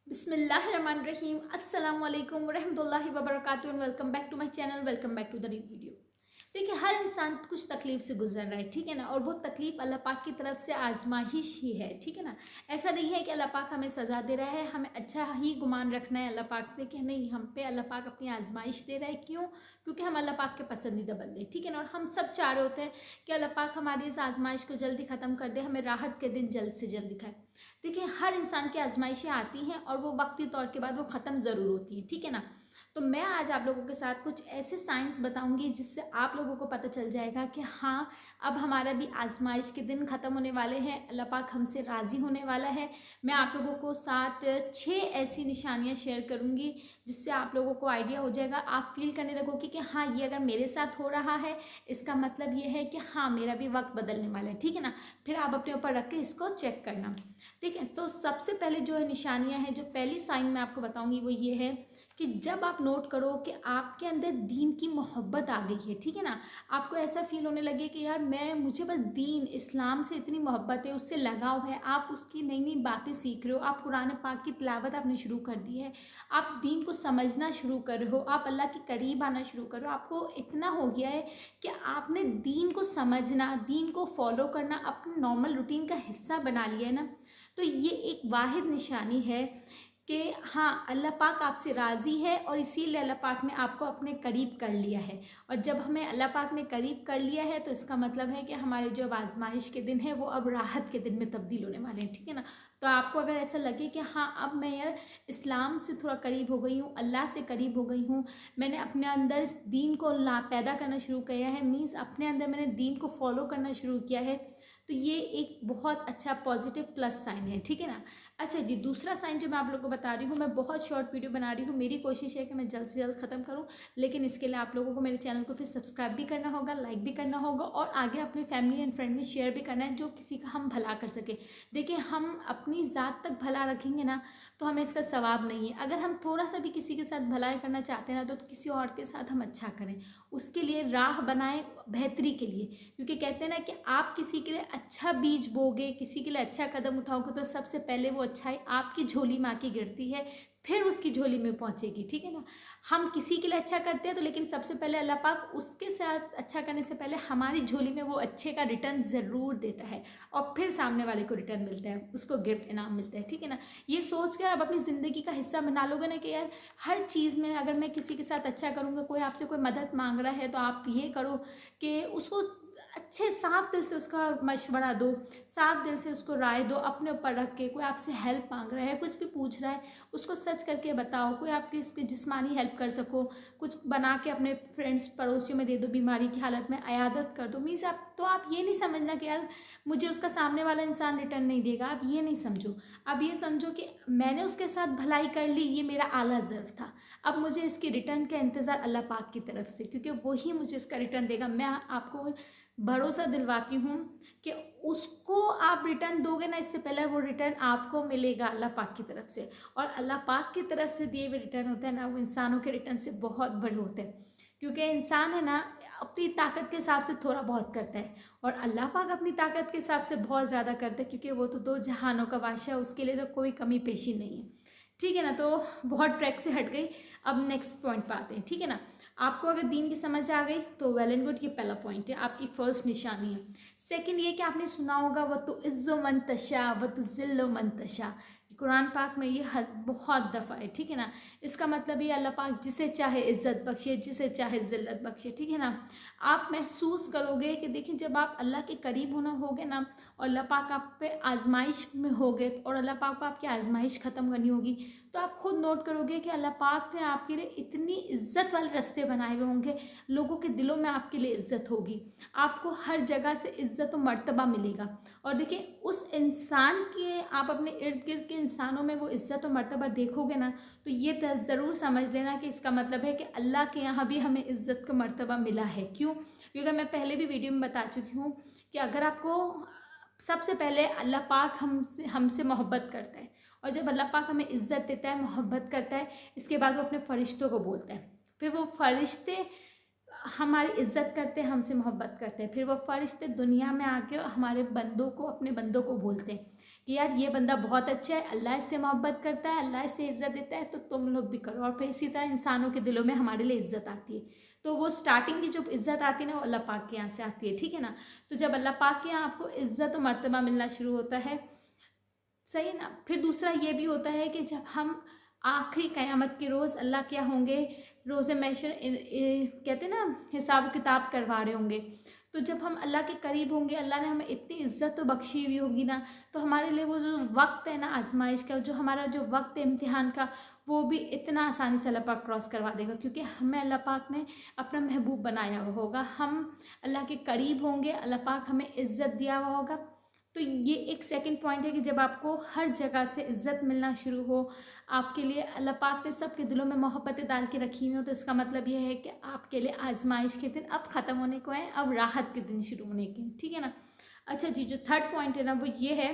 बिस्मिल्लाहिर्रहमानिर्रहीम अस्सलाम वालेकुम वरहमतुल्लाहि वबरकातुहू and welcome back to my channel. Welcome back to the new video. देखिए, हर इंसान कुछ तकलीफ से गुजर रहा है, ठीक है ना। और वो तकलीफ अल्लाह पाक की तरफ से आजमाइश ही है, ठीक है ना। ऐसा नहीं है कि अल्लाह पाक हमें सज़ा दे रहा है, हमें अच्छा ही गुमान रखना है अल्लाह पाक से कि नहीं, हम पे अल्लाह पाक अपनी आजमाइश दे रहा है। क्यों? क्योंकि हम अल्लाह पाक के पसंदीदा बंदे, ठीक है ना। और हम सब चाह रहे होते हैं कि अल्लाह पाक हमारी इस आजमाइश को जल्दी ख़त्म कर दे, हमें राहत के दिन जल्द से जल्द दिखाए। देखिए, हर इंसान की आजमाइशें आती हैं और वो वक्ती तौर के बाद वो ख़त्म ज़रूर होती हैं, ठीक है ना। तो मैं आज आप लोगों के साथ कुछ ऐसे साइंस बताऊंगी जिससे आप लोगों को पता चल जाएगा कि हाँ, अब हमारा भी आजमाइश के दिन ख़त्म होने वाले हैं, अल्लाह पाक हमसे राज़ी होने वाला है। मैं आप लोगों को साथ 6 ऐसी निशानियां शेयर करूंगी जिससे आप लोगों को आइडिया हो जाएगा। आप फील करने लगोगे कि हाँ, ये अगर मेरे साथ हो रहा है इसका मतलब ये है कि हाँ, मेरा भी वक्त बदलने वाला है, ठीक है ना। फिर आप अपने ऊपर रख के इसको चेक करना, ठीक है। तो सबसे पहले जो है निशानियां हैं, जो पहली साइन मैं आपको बताऊंगी वो ये है कि जब आप नोट करो कि आपके अंदर दीन की मोहब्बत आ गई है, ठीक है ना। आपको ऐसा फील होने लगे कि यार मुझे बस दीन इस्लाम से इतनी मोहब्बत है, उससे लगाव है, आप उसकी नई नई बातें सीख रहे हो, आप कुरान पाक की तिलावत आपने शुरू कर दी है, आप दीन को समझना शुरू कर रहे हो, आप अल्लाह के करीब आना शुरू कर रहे हो। आपको इतना हो गया है कि आपने दीन को समझना, दीन को फॉलो करना अपने नॉर्मल रूटीन का हिस्सा बना लिया है ना। तो ये एक वाहिद निशानी है कि हाँ, अल्लाह पाक आपसे राज़ी है और इसीलिए अल्लाह पाक ने आपको अपने करीब कर लिया है। और जब हमें अल्लाह पाक ने करीब कर लिया है तो इसका मतलब है कि हमारे जो अब आजमाइश के दिन हैं वो अब राहत के दिन में तब्दील होने वाले हैं, ठीक है ना। तो आपको अगर ऐसा लगे कि हाँ, अब मैं यार इस्लाम से थोड़ा करीब हो गई हूँ, अल्लाह से करीब हो गई हूँ, मैंने अपने अंदर इस दीन को पैदा करना शुरू किया है, मीन्स अपने अंदर मैंने दीन को फॉलो करना शुरू किया है, तो ये एक बहुत अच्छा पॉजिटिव प्लस साइन है, ठीक है ना। अच्छा जी, दूसरा साइन जो मैं आप लोगों को बता रही हूँ, मैं बहुत शॉर्ट वीडियो बना रही हूँ, मेरी कोशिश है कि मैं जल्द से जल्द ख़त्म करूँ, लेकिन इसके लिए आप लोगों को मेरे चैनल को फिर सब्सक्राइब भी करना होगा, लाइक भी करना होगा और आगे अपनी फैमिली एंड फ्रेंड में शेयर भी करना है, जो किसी का हम भला कर सके। देखिए, हम अपनी ज़ात तक भला रखेंगे ना तो हमें इसका सवाब नहीं है। अगर हम थोड़ा सा भी किसी के साथ भलाई करना चाहते हैं ना तो किसी और के साथ हम अच्छा करें, उसके लिए राह बनाएं बेहतरी के लिए। क्योंकि कहते हैं ना कि आप किसी के लिए अच्छा बीज बोगे, किसी के लिए अच्छा कदम उठाओगे तो सबसे पहले वो अच्छाई आपकी झोली में आके गिरती है, फिर उसकी झोली में पहुंचेगी, ठीक है ना। हम किसी के लिए अच्छा करते हैं तो लेकिन सबसे पहले अल्लाह पाक उसके साथ अच्छा करने से पहले हमारी झोली में वो अच्छे का रिटर्न ज़रूर देता है और फिर सामने वाले को रिटर्न मिलता है, उसको गिफ्ट इनाम मिलता है, ठीक है ना। ये सोच कर आप अपनी ज़िंदगी का हिस्सा बना लोगे ना कि यार हर चीज़ में अगर मैं किसी के साथ अच्छा करूँगा, कोई आपसे कोई मदद मांग रहा है तो आप ये करो कि उसको अच्छे साफ दिल से उसका मशवरा दो, साफ दिल से उसको राय दो, अपने ऊपर रख के। कोई आपसे हेल्प मांग रहा है, कुछ भी पूछ रहा है, उसको सच करके बताओ। कोई आपकी इसकी जिस्मानी हेल्प कर सको, कुछ बना के अपने फ्रेंड्स पड़ोसियों में दे दो, बीमारी की हालत में अयादत कर दो। मीन्स आप तो आप ये नहीं समझना कि यार मुझे उसका सामने वाला इंसान रिटर्न नहीं देगा, आप ये नहीं समझो। आप ये समझो कि मैंने उसके साथ भलाई कर ली, ये मेरा आला ज़र्फ था, अब मुझे इसकी रिटर्न का इंतज़ार अल्लाह पाक की तरफ से, क्योंकि वही मुझे इसका रिटर्न देगा। मैं आपको भरोसा दिलवाती हूँ कि उसको आप रिटर्न दोगे ना, इससे पहले वो रिटर्न आपको मिलेगा अल्लाह पाक की तरफ से। और अल्लाह पाक की तरफ से दिए हुए रिटर्न होते हैं ना, वो इंसानों के रिटर्न से बहुत बड़े होते हैं। क्योंकि इंसान है ना, अपनी ताकत के हिसाब से थोड़ा बहुत करता है और अल्लाह पाक अपनी ताकत के हिसाब से बहुत ज़्यादा करता है, क्योंकि वो तो दो जहानों का बादशाह, उसके लिए तो कोई कमी पेशी नहीं है, ठीक है ना। तो बहुत ट्रैक से हट गई, अब नेक्स्ट पॉइंट पे आते हैं, ठीक है ना। आपको अगर दीन की समझ आ गई तो वेल एंड गुड, ये पहला पॉइंट है, आपकी फर्स्ट निशानी है। सेकंड ये कि आपने सुना होगा व तो इज़्ज़ो मन तशा व तो ज़िल्लो मन तशा, कुरान पाक में ये बहुत दफ़ा है, ठीक है ना। इसका मतलब ये अल्लाह पाक जिसे चाहे इज़्ज़त बख्शे, जिसे चाहे ज़िल्लत बख्शे, ठीक है ना। आप महसूस करोगे कि देखिए, जब आप अल्लाह के करीब होना होगे ना और अल्लाह पाक आप पे आजमाइश में होगे और अल्लाह पाक को आपकी आजमाइश ख़त्म करनी होगी, तो आप खुद नोट करोगे कि अल्लाह पाक ने आपके लिए इतनी इज्जत वाले रास्ते बनाए हुए होंगे, लोगों के दिलों में आपके लिए इज्जत होगी, आपको हर जगह से इज्जत और मर्तबा मिलेगा। और देखिए, उस इंसान के आप अपने इर्द गिर्द के इंसानों में वो इज्जत और मर्तबा देखोगे ना तो ये ज़रूर समझ लेना कि इसका मतलब है कि अल्लाह के यहाँ भी हमें इज्जत का मर्तबा मिला है। क्यों? क्योंकि मैं पहले भी वीडियो में बता चुकी हूँ कि अगर आपको सबसे पहले अल्लाह पाक हमसे हमसे मोहब्बत करता है, और जब अल्लाह पाक हमें इज़्ज़त देता है, मोहब्बत करता है, इसके बाद वो अपने फ़रिश्तों को बोलता है, फिर वो फ़रिश्ते हमारी इज़्ज़त करते हैं, हमसे मोहब्बत करते हैं, फिर वो फ़रिश्ते दुनिया में आके हमारे बंदों को, अपने बंदों को बोलते हैं कि यार ये बंदा बहुत अच्छा है, अल्लाह इससे मोहब्बत करता है, अल्लाह इससे इज़्ज़त देता है, तो तुम लोग भी करो। और फिर इसी तरह इंसानों के दिलों में हमारे लिए इज़्ज़त आती है। तो वो स्टार्टिंग की जो इज़्ज़त आती है ना, वो अल्लाह पाक के यहाँ से आती है, ठीक है ना। तो जब अल्लाह पाक के यहाँ आपको इज़्ज़त और मर्तबा मिलना शुरू होता है, सही है ना। फिर दूसरा ये भी होता है कि जब हम आखिरी क़यामत के रोज़ अल्लाह क्या होंगे, रोज़े महशर कहते हैं ना, हिसाब किताब करवा रहे होंगे। तो जब हम अल्लाह के करीब होंगे, अल्लाह ने हमें इतनी इज़्ज़त तो बख्शी हुई होगी ना, तो हमारे लिए वो जो वक्त है ना आजमाइश का, जो हमारा जो वक्त है इम्तिहान का, वो भी इतना आसानी से अल्लाह पाक क्रॉस करवा देगा, क्योंकि हमें अल्लाह पाक ने अपना महबूब बनाया हुआ होगा। हम अल्लाह के करीब होंगे, अल्लाह पाक हमें इज़्ज़त दिया हुआ होगा। तो ये एक सेकंड पॉइंट है कि जब आपको हर जगह से इज़्ज़त मिलना शुरू हो, आपके लिए अल्लाह पाक ने सबके दिलों में मोहब्बतें डाल के रखी हुई हो, तो इसका मतलब ये है कि आपके लिए आजमाइश के दिन अब ख़त्म होने को हैं, अब राहत के दिन शुरू होने के हैं, ठीक है ना। अच्छा जी, जो थर्ड पॉइंट है ना, वो ये है,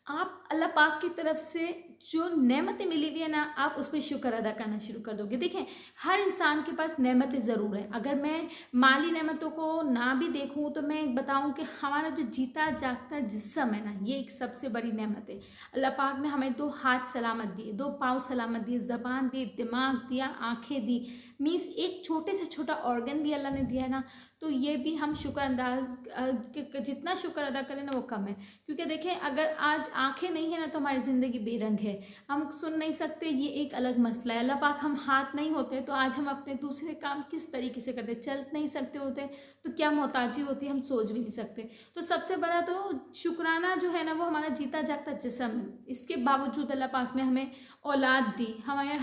आप अल्लाह पाक की तरफ से जो नेमतें मिली हुई है ना, आप उस पर शुक्र अदा करना शुरू कर दोगे। देखें, हर इंसान के पास नेमतें ज़रूर हैं। अगर मैं माली नेमतों को ना भी देखूं, तो मैं बताऊं कि हमारा जो जीता जागता जिस्म है ना, ये एक सबसे बड़ी नेमत है। अल्लाह पाक ने हमें 2 हाथ सलामत दिए, 2 पाँव सलामत दिए, ज़बान दी, दिमाग दिया, आँखें दी, मीन्स एक छोटे से छोटा ऑर्गन भी अल्लाह ने दिया है ना। तो ये भी हम शुक्र अंदाज जितना शुक्र अदा करें ना, वो कम है। क्योंकि देखें, अगर आज आंखें नहीं है ना, तो हमारी ज़िंदगी बेरंग है। हम सुन नहीं सकते, ये एक अलग मसला है। अल्लाह पाक, हम हाथ नहीं होते तो आज हम अपने दूसरे काम किस तरीके से करते, चल नहीं सकते होते तो क्या मोहताजी होती है, हम सोच भी नहीं सकते। तो सबसे बड़ा तो शुक्राना जो है ना, वो हमारा जीता जागता जिस्म है। इसके बावजूद अल्लाह पाक ने हमें औलाद दी, हमारे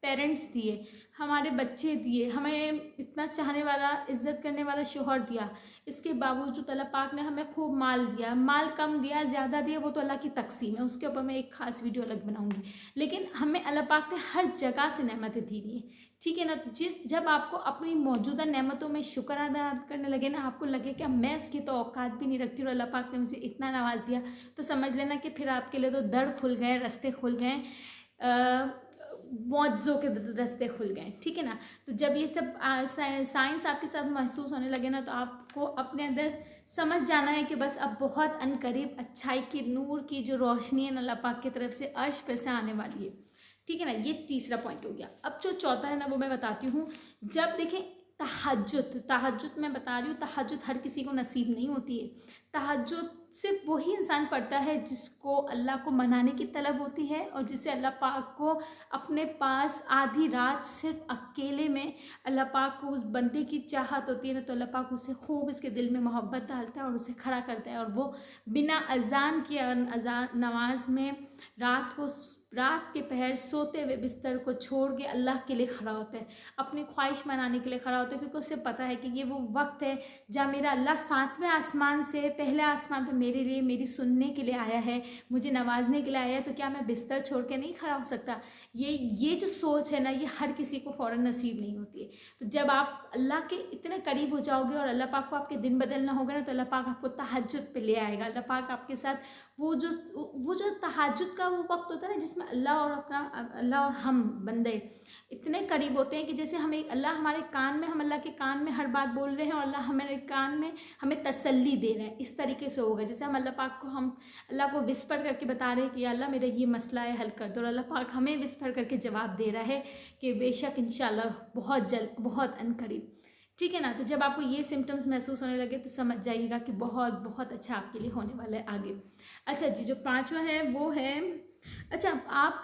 पेरेंट्स दिए, हमारे बच्चे दिए, हमें इतना चाहने वाला, इज़्ज़त करने वाला शोहर दिया। इसके बावजूद अल्लाह पाक ने हमें खूब माल दिया, माल कम दिया, ज़्यादा दिया, वो तो अल्लाह की तक़सीम है, उसके ऊपर मैं एक ख़ास वीडियो अलग बनाऊंगी। लेकिन हमें अल्लाह पाक ने हर जगह से नेमतें दी हुई हैं, ठीक है ना। तो जब आपको अपनी मौजूदा नेमतों में शुक्र अदा करने लगे ना, आपको लगे कि मैं इसकी तो औकात भी नहीं रखती और अल्लाह पाक ने मुझे इतना नवाज दिया, तो समझ लेना कि फिर आपके लिए तो दर खुल गए, रास्ते खुल गए, मौजों के रास्ते खुल गए, ठीक है ना। तो जब ये सब साइंस आपके साथ महसूस होने लगे ना, तो आपको अपने अंदर समझ जाना है कि बस अब बहुत अनकरीब अच्छाई की, नूर की जो रोशनी है अल्लाह पाक की तरफ से अर्श पे से आने वाली है, ठीक है ना। ये तीसरा पॉइंट हो गया। अब जो चौथा है ना, वो मैं बताती हूँ। जब देखें, तहज्जुद मैं बता रही हूँ, तहज्जुद हर किसी को नसीब नहीं होती है। तहज्जुद सिर्फ वही इंसान पढ़ता है जिसको अल्लाह को मनाने की तलब होती है, और जिसे अल्लाह पाक को अपने पास आधी रात सिर्फ अकेले में अल्लाह पाक को उस बंदे की चाहत होती है ना, तो अल्लाह पाक उसे खूब इसके दिल में मोहब्बत डालता है और उसे खड़ा करता है, और वो बिना अजान के, अजान नमाज में रात के पहर सोते हुए बिस्तर को छोड़ के अल्लाह के लिए खड़ा होता है, अपनी ख्वाहिश मनाने के लिए खड़ा होता है, क्योंकि उसे पता है कि ये वो वक्त है जब मेरा अल्लाह 7वें आसमान से पहले आसमान पे मेरे लिए, मेरी सुनने के लिए आया है, मुझे नवाजने के लिए आया है, तो क्या मैं बिस्तर छोड़ के नहीं खड़ा हो सकता। ये जो सोच है ना, ये हर किसी को फ़ौरन नसीब नहीं होती है। तो जब आप अल्लाह के इतने करीब हो जाओगे और अल्लाह पाक को आपके दिन बदलना होगा ना, तो अल्लाह पाक आपको तहज्जुद पे ले आएगा। अल्लाह पाक आपके साथ वो जो तहज्जुद का वो वक्त होता है ना, जिसमें अल्लाह और हम बंदे इतने करीब होते हैं कि जैसे हमें अल्लाह हमारे कान में, हम अल्लाह के कान में हर बात बोल रहे हैं और अल्लाह हमारे कान में हमें तसल्ली दे रहा है। इस तरीके से होगा जैसे हम अल्लाह को विस्पर करके बता रहे हैं कि अल्लाह मेरा ये मसला है, हल कर दो, और अल्लाह पाक हमें विस्पर करके जवाब दे रहा है कि बेशक इंशाल्लाह बहुत जल्द, बहुत अनकरीब, ठीक है ना। तो जब आपको ये सिम्टम्स महसूस होने लगे, तो समझ जाइएगा कि बहुत बहुत अच्छा आपके लिए होने वाला है आगे। अच्छा जी, जो पांचवा है वो है, अच्छा आप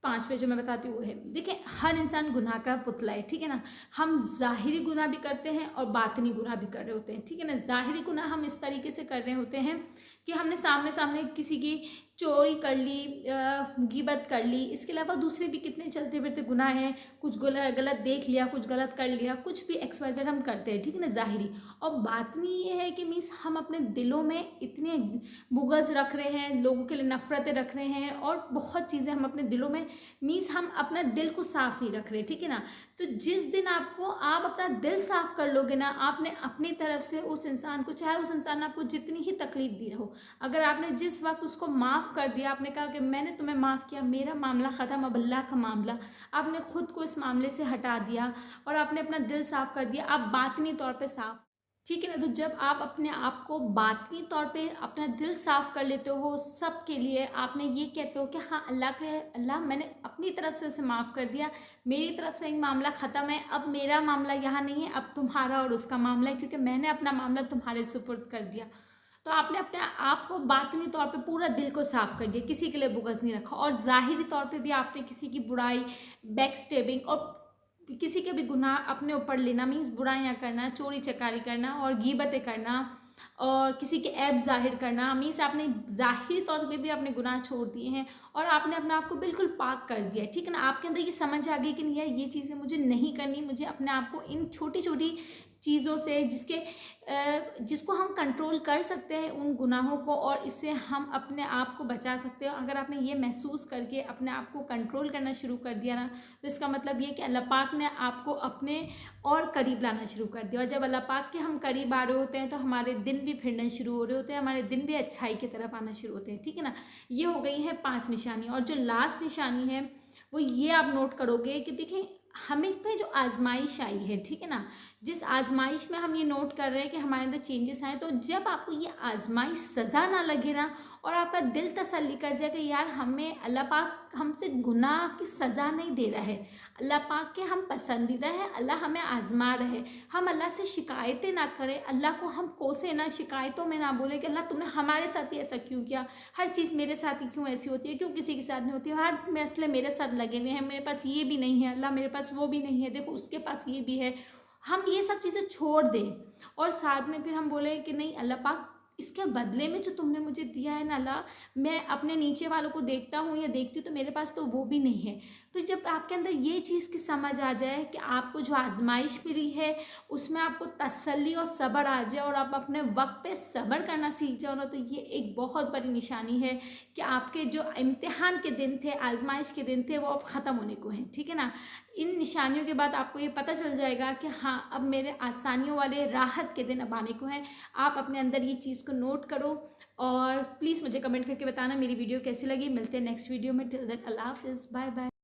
पांचवें जो मैं बताती हूँ वो है, देखिए हर इंसान गुनाह का पुतला है, ठीक है ना। हम ज़ाहिरी गुनाह भी करते हैं और बातनी गुनाह भी कर रहे होते हैं, ठीक है ना। ज़ाहिरी गुनाह हम इस तरीके से कर रहे होते हैं कि हमने सामने किसी की चोरी कर ली, गिबत कर ली, इसके अलावा दूसरे भी कितने चलते फिरते गुनाह हैं, कुछ गलत देख लिया, कुछ गलत कर लिया, कुछ भी XYZ हम करते हैं, ठीक है ना, ज़ाहिरी। और बातनी ये है कि मीन्स हम अपने दिलों में इतने बुग़्ज़ रख रहे हैं, लोगों के लिए नफ़रतें रख रहे हैं, और बहुत चीज़ें हम अपने दिलों में, मीन्स हम अपना दिल को साफ़ नहीं रख रहे, ठीक है ना। तो जिस दिन आप अपना दिल साफ़ कर लोगे ना, आपने अपनी तरफ से उस इंसान को, चाहे उस इंसान ने आपको जितनी ही तकलीफ़ दी हो, अगर आपने जिस वक्त उसको माफ़ कर दिया, आपने कहा कि मैंने तुम्हें माफ़ किया, मेरा मामला ख़त्म, अब अल्लाह का मामला, आपने खुद को इस मामले से हटा दिया और आपने अपना दिल साफ़ कर दिया, आप बातनी तौर पे साफ़, ठीक है ना। तो जब आप अपने आप को बातनी तौर पे अपना दिल साफ कर लेते हो सब के लिए, आपने ये कहते हो कि हाँ अल्लाह मैंने अपनी तरफ से उसे माफ़ कर दिया, मेरी तरफ से एक मामला ख़त्म है, अब मेरा मामला यहाँ नहीं है, अब तुम्हारा और उसका मामला है, क्योंकि मैंने अपना मामला तुम्हारे सुपुर्द कर दिया। तो आपने अपने आप को बातनी तौर पे पूरा दिल को साफ कर दिया, किसी के लिए बुग़्ज़ नहीं रखा, और ज़ाहिरी तौर पे भी आपने किसी की बुराई, बैक स्टेबिंग और किसी के भी गुनाह अपने ऊपर लेना, मीन्स बुराइयाँ करना, चोरी चकारी करना और गीबतें करना और किसी के ऐब जाहिर करना, मीन्स आपने ज़ाहिरी तौर पे भी अपने गुनाह छोड़ दिए हैं और आपने अपने आप को बिल्कुल पाक कर दिया है। ठीक है ना। आपके अंदर ये समझ आ गई कि नहीं यार ये चीज़ें मुझे नहीं करनी, मुझे अपने आप को इन छोटी छोटी चीज़ों से जिसको हम कंट्रोल कर सकते हैं उन गुनाहों को, और इससे हम अपने आप को बचा सकते हो। अगर आपने ये महसूस करके अपने आप को कंट्रोल करना शुरू कर दिया ना, तो इसका मतलब ये कि अल्लाह पाक ने आपको अपने और करीब लाना शुरू कर दिया। और जब अल्लाह पाक के हम करीब आ रहे होते हैं तो हमारे दिन भी फिरने शुरू हो रहे होते हैं, हमारे दिन भी अच्छाई की तरफ आना शुरू होते हैं। ठीक है ना। ये हो गई है 5 निशानी। और जो लास्ट निशानी है वो ये आप नोट करोगे कि देखिए हमें पे जो आजमाइश आई है, ठीक है ना, जिस आजमाइश में हम ये नोट कर रहे हैं कि हमारे अंदर चेंजेस आए, तो जब आपको ये आजमाइश सज़ा ना लगे ना और आपका दिल तसल्ली कर जाए कि यार हमें अल्लाह पाक हमसे गुनाह की सज़ा नहीं दे रहा है, अल्लाह पाक के हम पसंदीदा है, अल्लाह हमें आजमा रहे, हम अल्लाह से शिकायतें ना करें, अल्लाह को हम कोसे ना, शिकायतों में ना बोले कि अल्लाह तुमने हमारे साथ ही ऐसा क्यों किया, हर चीज़ मेरे साथ ही क्यों ऐसी होती है, क्यों किसी के साथ नहीं होती है, हर मसले मेरे साथ लगे हुए हैं, मेरे पास ये भी नहीं है अल्लाह, मेरे पास वो भी नहीं है, देखो उसके पास ये भी है। हम ये सब चीज़ें छोड़ दें और साथ में फिर हम बोले कि नहीं अल्लाह पाक इसके बदले में जो तुमने मुझे दिया है ना अल्लाह, मैं अपने नीचे वालों को देखता हूँ या देखती हूँ तो मेरे पास तो वो भी नहीं है। तो जब आपके अंदर ये चीज़ की समझ आ जाए कि आपको जो आजमाइश मिली है उसमें आपको तसल्ली और सब्र आ जाए और आप अपने वक्त पे सब्र करना सीख जाओ ना, तो ये एक बहुत बड़ी निशानी है कि आपके जो इम्तिहान के दिन थे, आजमाइश के दिन थे, वो अब ख़त्म होने को हैं। ठीक है ना। इन निशानियों के बाद आपको ये पता चल जाएगा कि हाँ अब मेरे आसानियों वाले राहत के दिन अब आने को हैं। आप अपने अंदर ये चीज़ को नोट करो और प्लीज़ मुझे कमेंट करके बताना मेरी वीडियो कैसी लगी। मिलते हैं नेक्स्ट वीडियो में। टिल देन अल्लाह हाफिज़, बाय बाय।